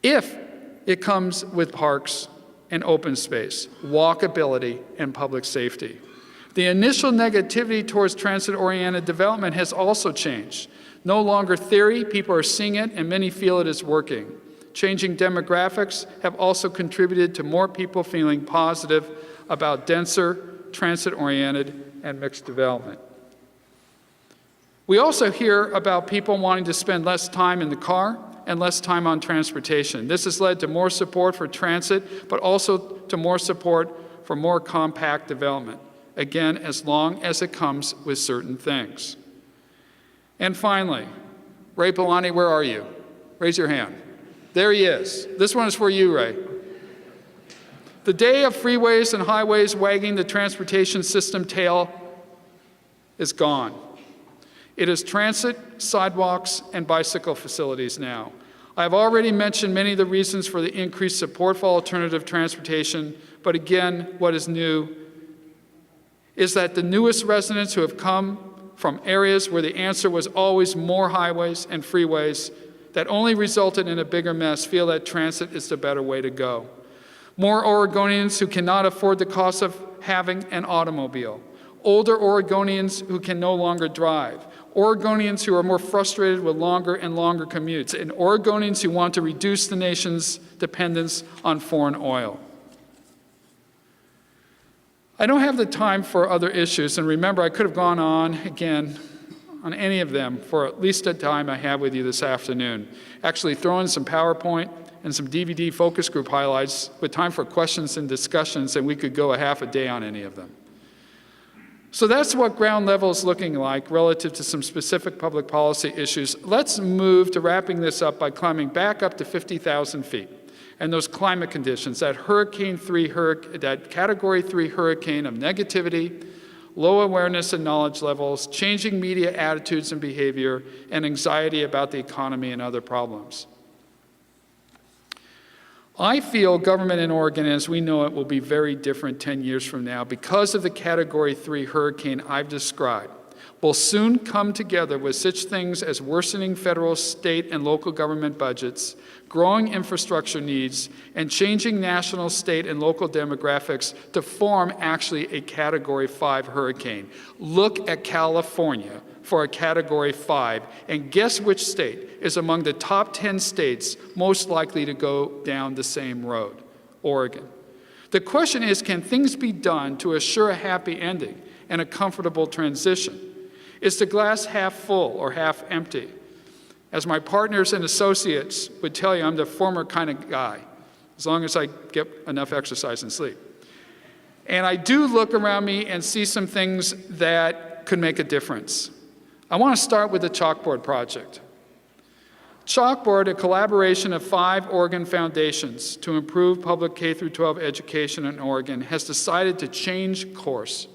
if it comes with parks and open space, walkability, and public safety. The initial negativity towards transit-oriented development has also changed. No longer theory, people are seeing it, and many feel it is working. Changing demographics have also contributed to more people feeling positive about denser, transit-oriented, and mixed development. We also hear about people wanting to spend less time in the car and less time on transportation. This has led to more support for transit, but also to more support for more compact development. Again, as long as it comes with certain things. And finally, Ray Polani, where are you? Raise your hand. There he is. This one is for you, Ray. The day of freeways and highways wagging the transportation system tail is gone. It is transit, sidewalks, and bicycle facilities now. I've already mentioned many of the reasons for the increased support for alternative transportation, but again, what is new is that the newest residents who have come from areas where the answer was always more highways and freeways that only resulted in a bigger mess feel that transit is the better way to go. More Oregonians who cannot afford the cost of having an automobile. Older Oregonians who can no longer drive. Oregonians who are more frustrated with longer and longer commutes. And Oregonians who want to reduce the nation's dependence on foreign oil. I don't have the time for other issues, and remember, I could have gone on again on any of them for at least the time I have with you this afternoon. Actually, throw in some PowerPoint and some DVD focus group highlights with time for questions and discussions, and we could go a half a day on any of them. So that's what ground level is looking like relative to some specific public policy issues. Let's move to wrapping this up by climbing back up to 50,000 feet. And those climate conditions, that that Category 3 hurricane of negativity, low awareness and knowledge levels, changing media attitudes and behavior, and anxiety about the economy and other problems. I feel government in Oregon, as we know it, will be very different 10 years from now because of the Category 3 hurricane I've described. Will soon come together with such things as worsening federal, state, and local government budgets, growing infrastructure needs, and changing national, state, and local demographics to form actually a Category 5 hurricane. Look at California for a Category 5, and guess which state is among the top 10 states most likely to go down the same road? Oregon. The question is, can things be done to assure a happy ending and a comfortable transition? Is the glass half full or half empty? As my partners and associates would tell you, I'm the former kind of guy, as long as I get enough exercise and sleep. And I do look around me and see some things that could make a difference. I want to start with the chalkboard project. Chalkboard, a collaboration of 5 Oregon foundations to improve public K-12 education in Oregon, has decided to change course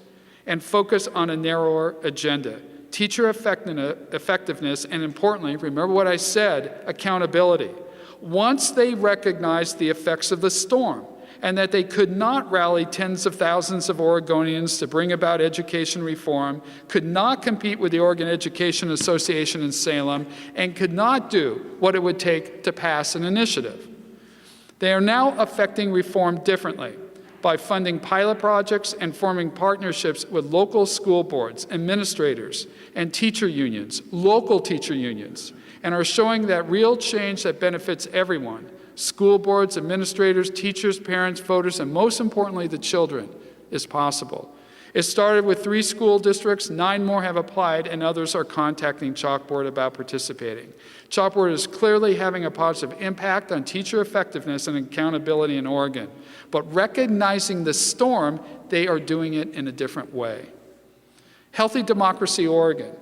and focus on a narrower agenda: teacher effectiveness, and importantly, remember what I said, accountability. Once they recognized the effects of the storm and that they could not rally tens of thousands of Oregonians to bring about education reform, could not compete with the Oregon Education Association in Salem, and could not do what it would take to pass an initiative. They are now affecting reform differently by funding pilot projects and forming partnerships with local school boards, administrators, and teacher unions, local teacher unions, and are showing that real change that benefits everyone: school boards, administrators, teachers, parents, voters, and most importantly, the children, is possible. It started with 3 school districts, 9 more have applied, and others are contacting Chalkboard about participating. Chalkboard is clearly having a positive impact on teacher effectiveness and accountability in Oregon, but recognizing the storm, they are doing it in a different way. Healthy Democracy Oregon.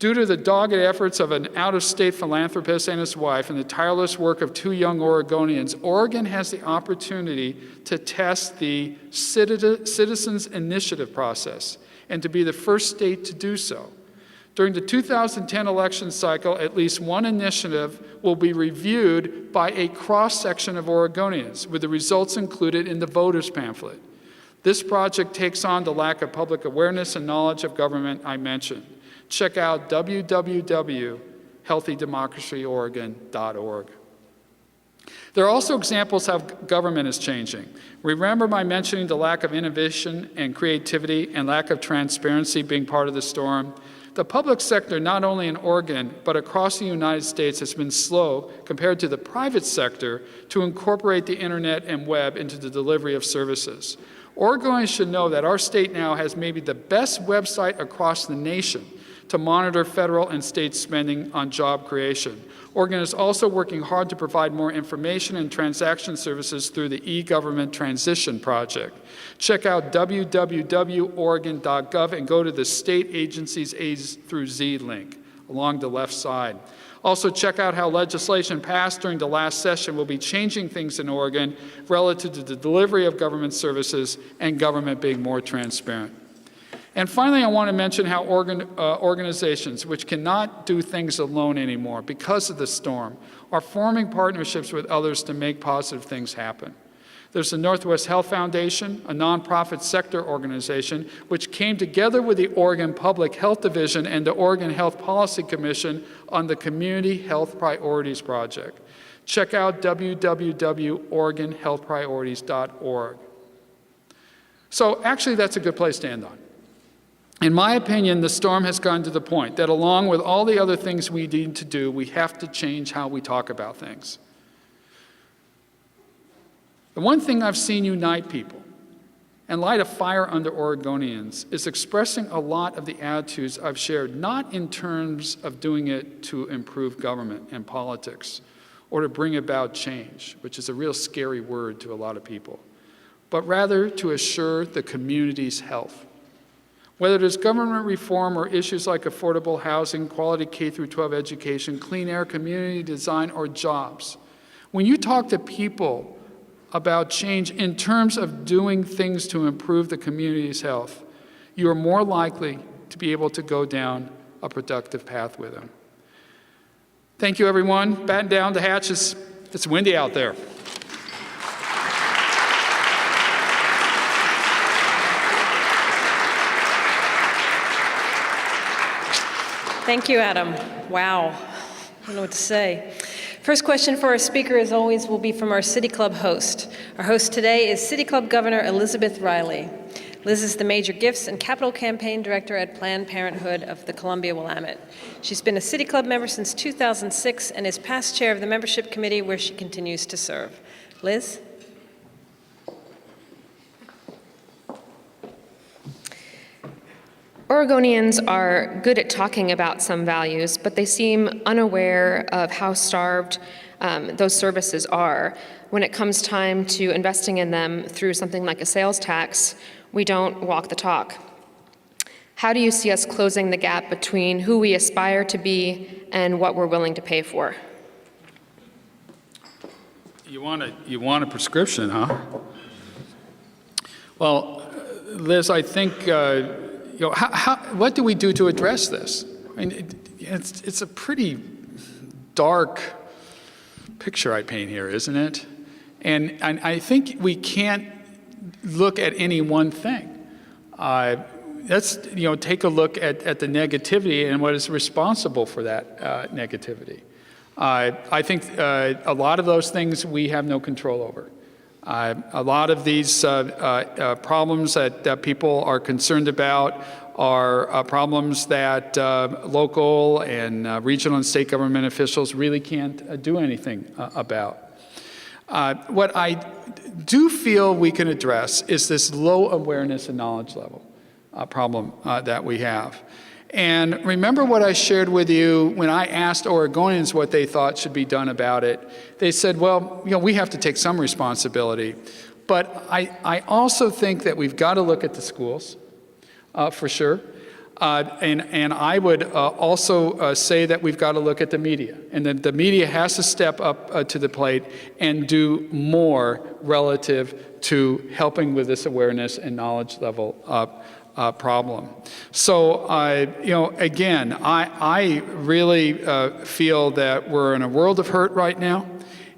Due to the dogged efforts of an out-of-state philanthropist and his wife and the tireless work of 2 young Oregonians, Oregon has the opportunity to test the Citizens Initiative process and to be the first state to do so. During the 2010 election cycle, at least one initiative will be reviewed by a cross-section of Oregonians, with the results included in the voters' pamphlet. This project takes on the lack of public awareness and knowledge of government I mentioned. Check out www.healthydemocracyoregon.org. There are also examples how government is changing. Remember my mentioning the lack of innovation and creativity and lack of transparency being part of the storm? The public sector, not only in Oregon, but across the United States, has been slow, compared to the private sector, to incorporate the internet and web into the delivery of services. Oregonians should know that our state now has maybe the best website across the nation to monitor federal and state spending on job creation. Oregon is also working hard to provide more information and transaction services through the e-government transition project. Check out www.oregon.gov and go to the state agency's A through Z link along the left side. Also, check out how legislation passed during the last session will be changing things in Oregon relative to the delivery of government services and government being more transparent. And finally, I want to mention how organizations, which cannot do things alone anymore because of the storm, are forming partnerships with others to make positive things happen. There's the Northwest Health Foundation, a nonprofit sector organization, which came together with the Oregon Public Health Division and the Oregon Health Policy Commission on the Community Health Priorities Project. Check out www.oregonhealthpriorities.org. So actually, that's a good place to end on. In my opinion, the storm has gotten to the point that along with all the other things we need to do, we have to change how we talk about things. The one thing I've seen unite people and light a fire under Oregonians is expressing a lot of the attitudes I've shared, not in terms of doing it to improve government and politics or to bring about change, which is a real scary word to a lot of people, but rather to assure the community's health. Whether it is government reform or issues like affordable housing, quality K-12 education, clean air, community design, or jobs, when you talk to people about change in terms of doing things to improve the community's health, you are more likely to be able to go down a productive path with them. Thank you, everyone. Batten down the hatches. It's windy out there. Thank you, Adam. Wow. I don't know what to say. First question for our speaker, as always, will be from our City Club host. Our host today is City Club Governor Elizabeth Riley. Liz is the Major Gifts and Capital Campaign Director at Planned Parenthood of the Columbia-Willamette. She's been a City Club member since 2006 and is past chair of the membership committee where she continues to serve. Liz? Oregonians are good at talking about some values, but they seem unaware of how starved those services are. When it comes time to investing in them through something like a sales tax, we don't walk the talk. How do you see us closing the gap between who we aspire to be and what we're willing to pay for? You want a prescription, huh? Well, Liz, I think, what do we do to address this? I mean, it's a pretty dark picture I paint here, isn't it? And I think we can't look at any one thing. Let's take a look at the negativity and what is responsible for that negativity. I think a lot of those things we have no control over. A lot of these problems that people are concerned about are problems that local and regional and state government officials really can't do anything about. What I do feel we can address is this low awareness and knowledge level problem that we have. And remember what I shared with you when I asked Oregonians what they thought should be done about it. They said, well, we have to take some responsibility. But I also think that we've got to look at the schools, for sure. And I would also say that we've got to look at the media. And that the media has to step up to the plate and do more relative to helping with this awareness and knowledge level problem. So, again, I really feel that we're in a world of hurt right now,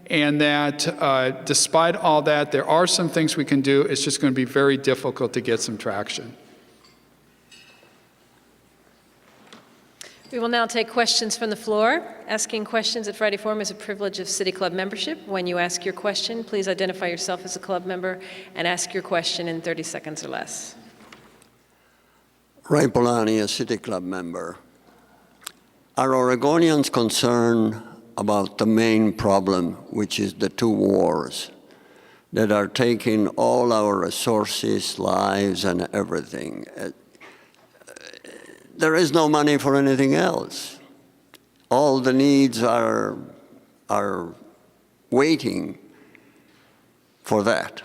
and that despite all that, there are some things we can do. It's just going to be very difficult to get some traction. We will now take questions from the floor. Asking questions at Friday Forum is a privilege of City Club membership. When you ask your question, please identify yourself as a club member and ask your question in 30 seconds or less. Ray Polani, a City Club member. Are Oregonians concerned about the main problem, which is the two wars that are taking all our resources, lives, and everything? There is no money for anything else. All the needs are waiting for that.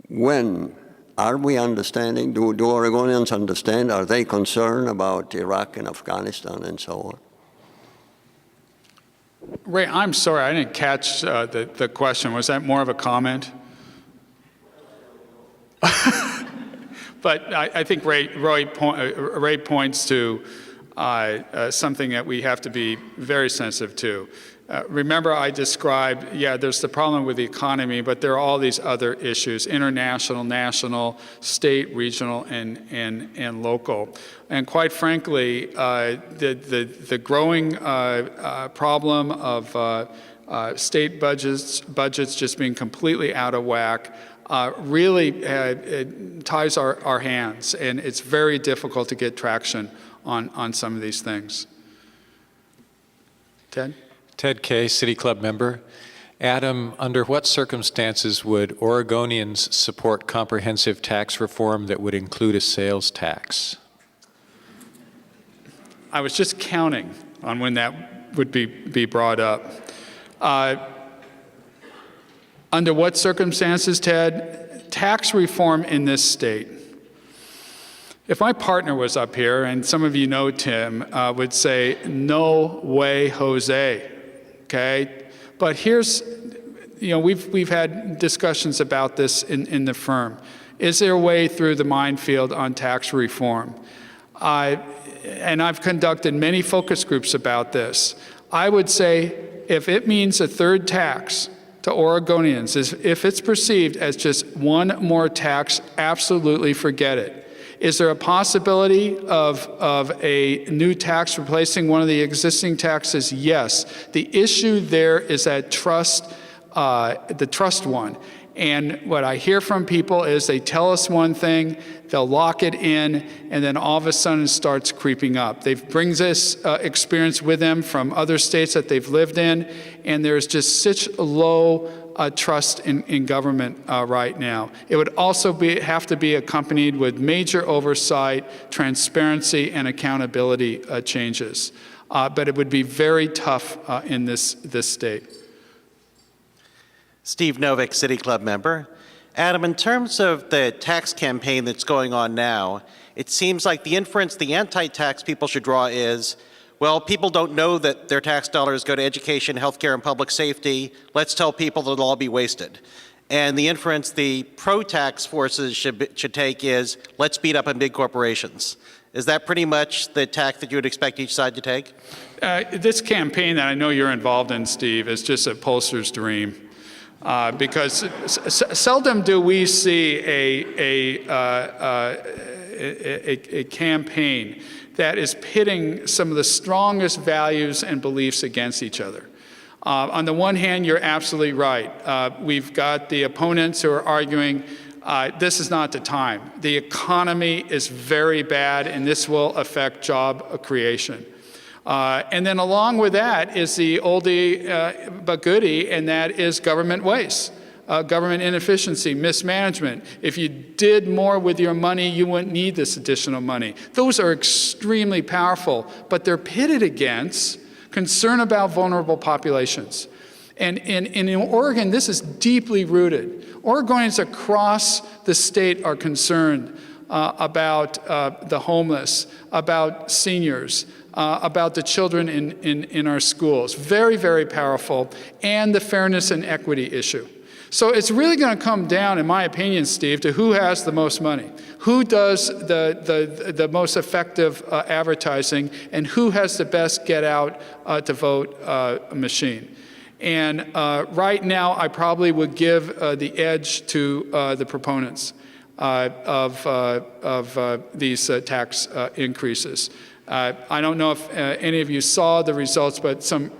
When are we understanding? Do Oregonians understand? Are they concerned about Iraq and Afghanistan and so on? Ray, I'm sorry, I didn't catch the question. Was that more of a comment? But I think Ray points to something that we have to be very sensitive to. Remember I described, there's the problem with the economy, but there are all these other issues, international, national, state, regional, and local. And quite frankly, the growing problem of state budgets just being completely out of whack really it ties our hands, and it's very difficult to get traction on some of these things. Ted? Ted Kay, City Club member. Adam, under what circumstances would Oregonians support comprehensive tax reform that would include a sales tax? I was just counting on when that would be brought up. Under what circumstances, Ted? Tax reform in this state. If my partner was up here, and some of you know Tim, would say, no way, Jose. Okay, but here's, we've had discussions about this in the firm. Is there a way through the minefield on tax reform? And I've conducted many focus groups about this. I would say if it means a third tax to Oregonians, if it's perceived as just one more tax, absolutely forget it. Is there a possibility of a new tax replacing one of the existing taxes? Yes. The issue there is that the trust one. And what I hear from people is they tell us one thing, they'll lock it in, and then all of a sudden it starts creeping up. They bring this experience with them from other states that they've lived in, and there's just such low trust in government right now. It would also have to be accompanied with major oversight, transparency, and accountability changes. But it would be very tough in this state. Steve Novick, City Club member. Adam, in terms of the tax campaign that's going on now, it seems like the inference the anti-tax people should draw is, well, people don't know that their tax dollars go to education, healthcare, and public safety. Let's tell people that it'll all be wasted. And the inference the pro-tax forces should take is, let's beat up on big corporations. Is that pretty much the tack that you would expect each side to take? This campaign that I know you're involved in, Steve, is just a pollster's dream. Because seldom do we see a campaign that is pitting some of the strongest values and beliefs against each other. On the one hand, you're absolutely right. We've got the opponents who are arguing this is not the time. The economy is very bad, and this will affect job creation. And then along with that is the oldie but goodie, and that is government waste, government inefficiency, mismanagement. If you did more with your money, you wouldn't need this additional money. Those are extremely powerful, but they're pitted against concern about vulnerable populations. And in Oregon, this is deeply rooted. Oregonians across the state are concerned about the homeless, about seniors, about the children in our schools. Very, very powerful, and the fairness and equity issue. So it's really going to come down, in my opinion, Steve, to who has the most money, who does the most effective advertising, and who has the best get out to vote machine. And right now, I probably would give the edge to the proponents of these tax increases. I don't know if any of you saw the results, but some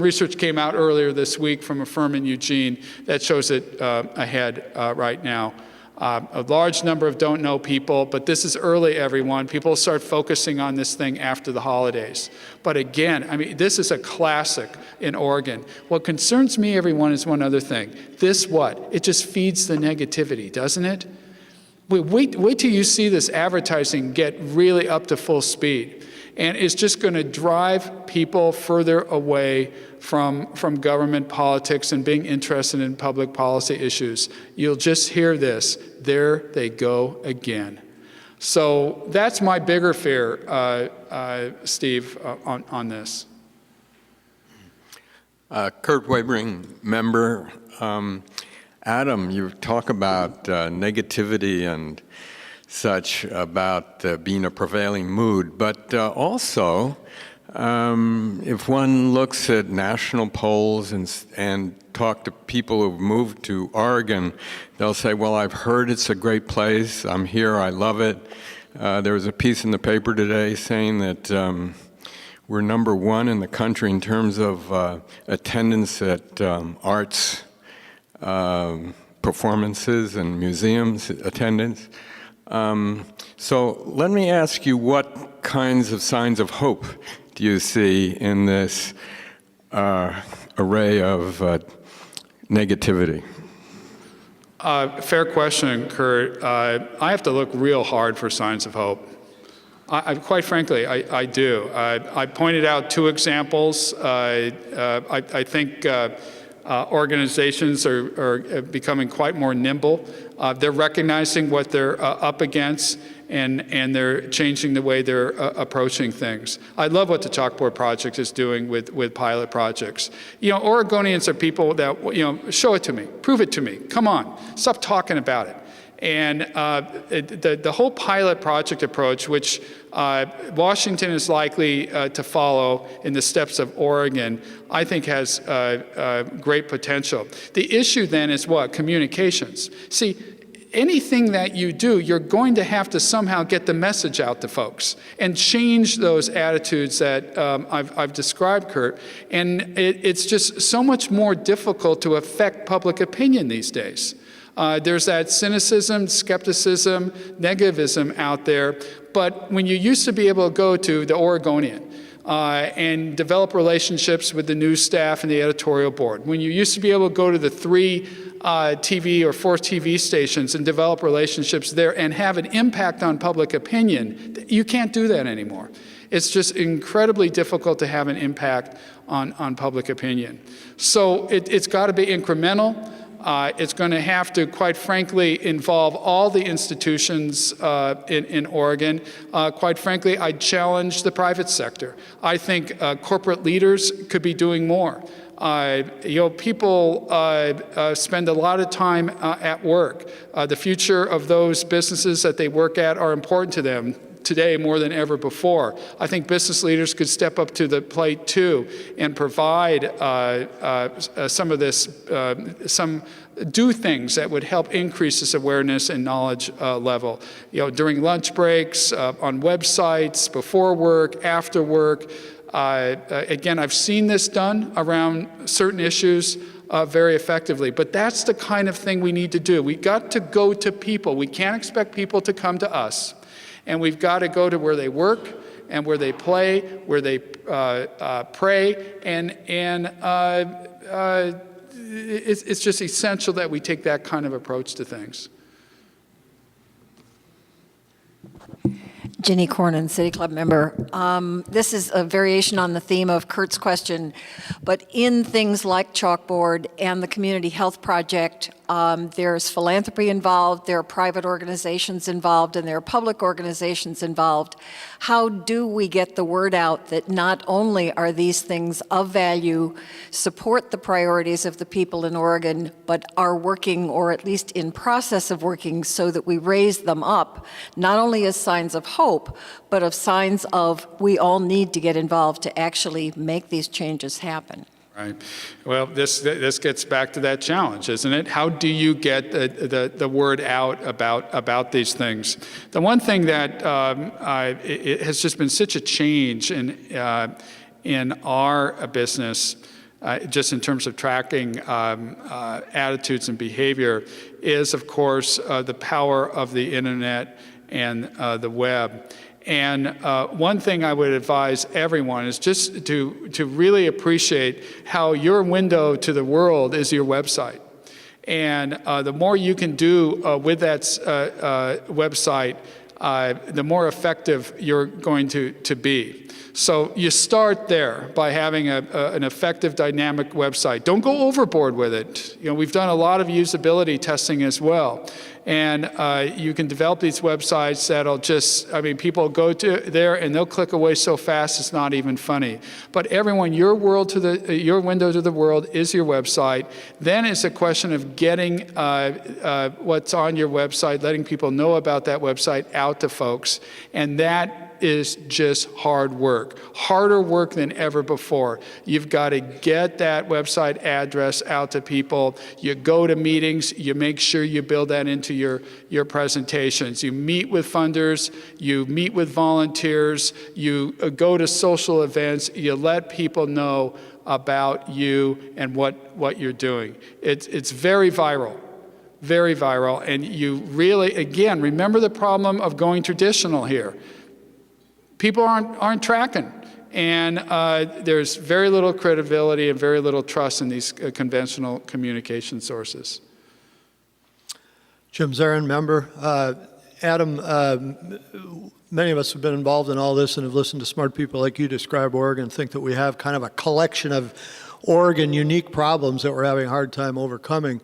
research came out earlier this week from a firm in Eugene that shows it ahead right now. A large number of don't know people, but this is early, everyone. People start focusing on this thing after the holidays. But again, I mean, this is a classic in Oregon. What concerns me, everyone, is one other thing. This what? It just feeds the negativity, doesn't it? Wait till you see this advertising get really up to full speed. And it's just going to drive people further away from government politics and being interested in public policy issues. You'll just hear this, there they go again. So that's my bigger fear, Steve, on this. Kurt Webering, member. Adam, you talk about negativity and such about being a prevailing mood, but also if one looks at national polls and talk to people who've moved to Oregon, they'll say, well, I've heard it's a great place, I'm here, I love it. There was a piece in the paper today saying that we're #1 in the country in terms of attendance at arts performances and museums attendance. So let me ask you, what kinds of signs of hope do you see in this array of negativity? Fair question, Kurt. I have to look real hard for signs of hope. Quite frankly, I do. I pointed out 2 examples. I think organizations are becoming quite more nimble. They're recognizing what they're up against, and they're changing the way they're approaching things. I love what the Chalkboard Project is doing with pilot projects. You know, Oregonians are people that, show it to me, prove it to me, come on, stop talking about it. And the whole pilot project approach, which Washington is likely to follow in the steps of Oregon, I think has great potential. The issue then is what? Communications. See, anything that you do, you're going to have to somehow get the message out to folks and change those attitudes that I've described, Kurt. And it's just so much more difficult to affect public opinion these days. There's that cynicism, skepticism, negativism out there. But when you used to be able to go to the Oregonian and develop relationships with the news staff and the editorial board, when you used to be able to go to the 3 TV or 4 TV stations and develop relationships there and have an impact on public opinion, you can't do that anymore. It's just incredibly difficult to have an impact on public opinion. So it's got to be incremental. It's going to have to, quite frankly, involve all the institutions in Oregon. Quite frankly, I challenge the private sector. I think corporate leaders could be doing more. People spend a lot of time at work. The future of those businesses that they work at are important to them today more than ever before. I think business leaders could step up to the plate too and provide some of this, do things that would help increase this awareness and knowledge level. During lunch breaks, on websites, before work, after work. Again, I've seen this done around certain issues very effectively, but that's the kind of thing we need to do. We got to go to people. We can't expect people to come to us. And we've got to go to where they work and where they play, where they pray, and it's just essential that we take that kind of approach to things. Ginny Cornyn, City Club member. This is a variation on the theme of Kurt's question, but in things like Chalkboard and the Community Health Project, there's philanthropy involved, there are private organizations involved, and there are public organizations involved. How do we get the word out that not only are these things of value, support the priorities of the people in Oregon, but are working, or at least in process of working, so that we raise them up, not only as signs of hope, but of signs of we all need to get involved to actually make these changes happen? Right. Well, this gets back to that challenge, isn't it? How do you get the word out about these things? The one thing that it has just been such a change in our business, just in terms of tracking attitudes and behavior, is of course the power of the internet and the web. And one thing I would advise everyone is just to really appreciate how your window to the world is your website. And the more you can do with that website, the more effective you're going to be. So you start there by having an effective, dynamic website. Don't go overboard with it. We've done a lot of usability testing as well. And you can develop these websites that'll people go to there and they'll click away so fast it's not even funny. But everyone, your window to the world is your website. Then it's a question of getting what's on your website, letting people know about that website out to folks. And that is just hard work, harder work than ever before. You've got to get that website address out to people. You go to meetings, you make sure you build that into your presentations. You meet with funders, you meet with volunteers, you go to social events, you let people know about you and what you're doing. It's very viral. Very viral, and you really, again, remember the problem of going traditional here. People aren't tracking, and there's very little credibility and very little trust in these conventional communication sources. Jim Zarin, member. Adam, many of us have been involved in all this and have listened to smart people like you describe Oregon, think that we have kind of a collection of Oregon unique problems that we're having a hard time overcoming.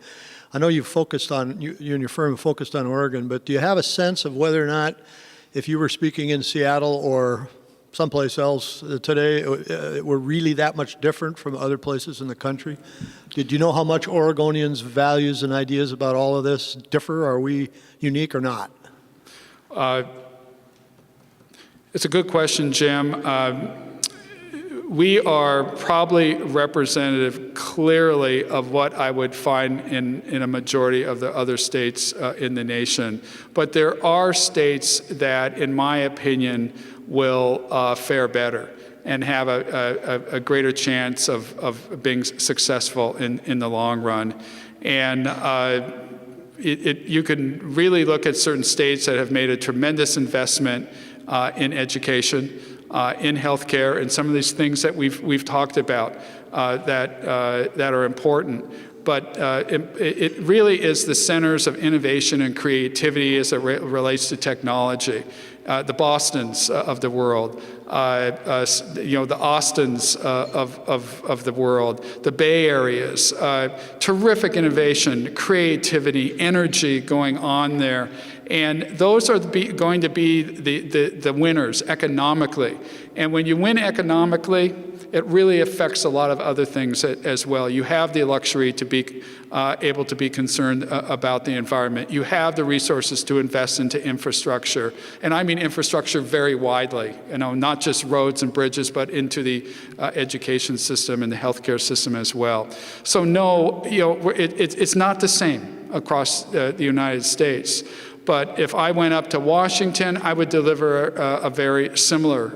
I know you've focused on, you and your firm have focused on Oregon, but do you have a sense of whether or not, if you were speaking in Seattle or someplace else today, we're really that much different from other places in the country? Did you know how much Oregonians' values and ideas about all of this differ? Are we unique or not? It's a good question, Jim. We are probably representative clearly of what I would find in a majority of the other states in the nation. But there are states that, in my opinion, will fare better and have a greater chance of being successful in the long run. And you can really look at certain states that have made a tremendous investment in education, in healthcare, and some of these things that we've talked about that are important. But it really is the centers of innovation and creativity as it relates to technology. The Bostons of the world, the Austins of the world, the Bay Areas. Terrific innovation, creativity, energy going on there. And those are going to be the winners economically. And when you win economically, it really affects a lot of other things as well. You have the luxury to be able to be concerned about the environment. You have the resources to invest into infrastructure. And I mean infrastructure very widely, not just roads and bridges, but into the education system and the healthcare system as well. So no, it's not the same across the United States. But if I went up to Washington, I would deliver a very similar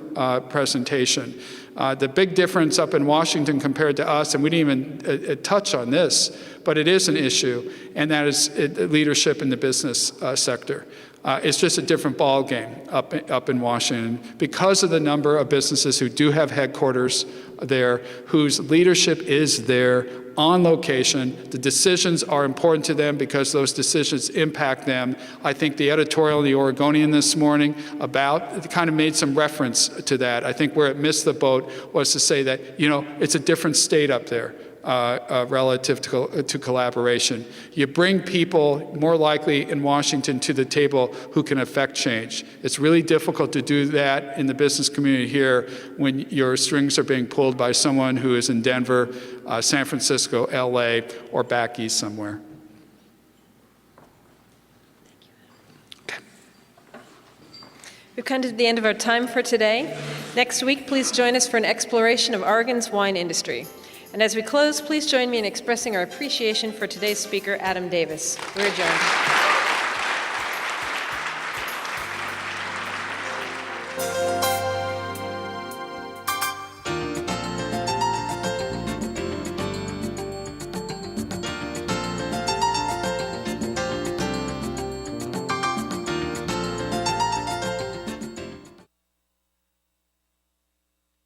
presentation. The big difference up in Washington compared to us, and we didn't even touch on this, but it is an issue, and that is leadership in the business sector. It's just a different ballgame up in Washington because of the number of businesses who do have headquarters there, whose leadership is there on location. The decisions are important to them because those decisions impact them. I think the editorial in the Oregonian this morning kind of made some reference to that. I think where it missed the boat was to say that, it's a different state up there. Relative to collaboration. You bring people more likely in Washington to the table who can affect change. It's really difficult to do that in the business community here when your strings are being pulled by someone who is in Denver, San Francisco, LA, or back east somewhere. We've come to the end of our time for today. Next week, please join us for an exploration of Oregon's wine industry. And as we close, please join me in expressing our appreciation for today's speaker, Adam Davis. We're adjourned.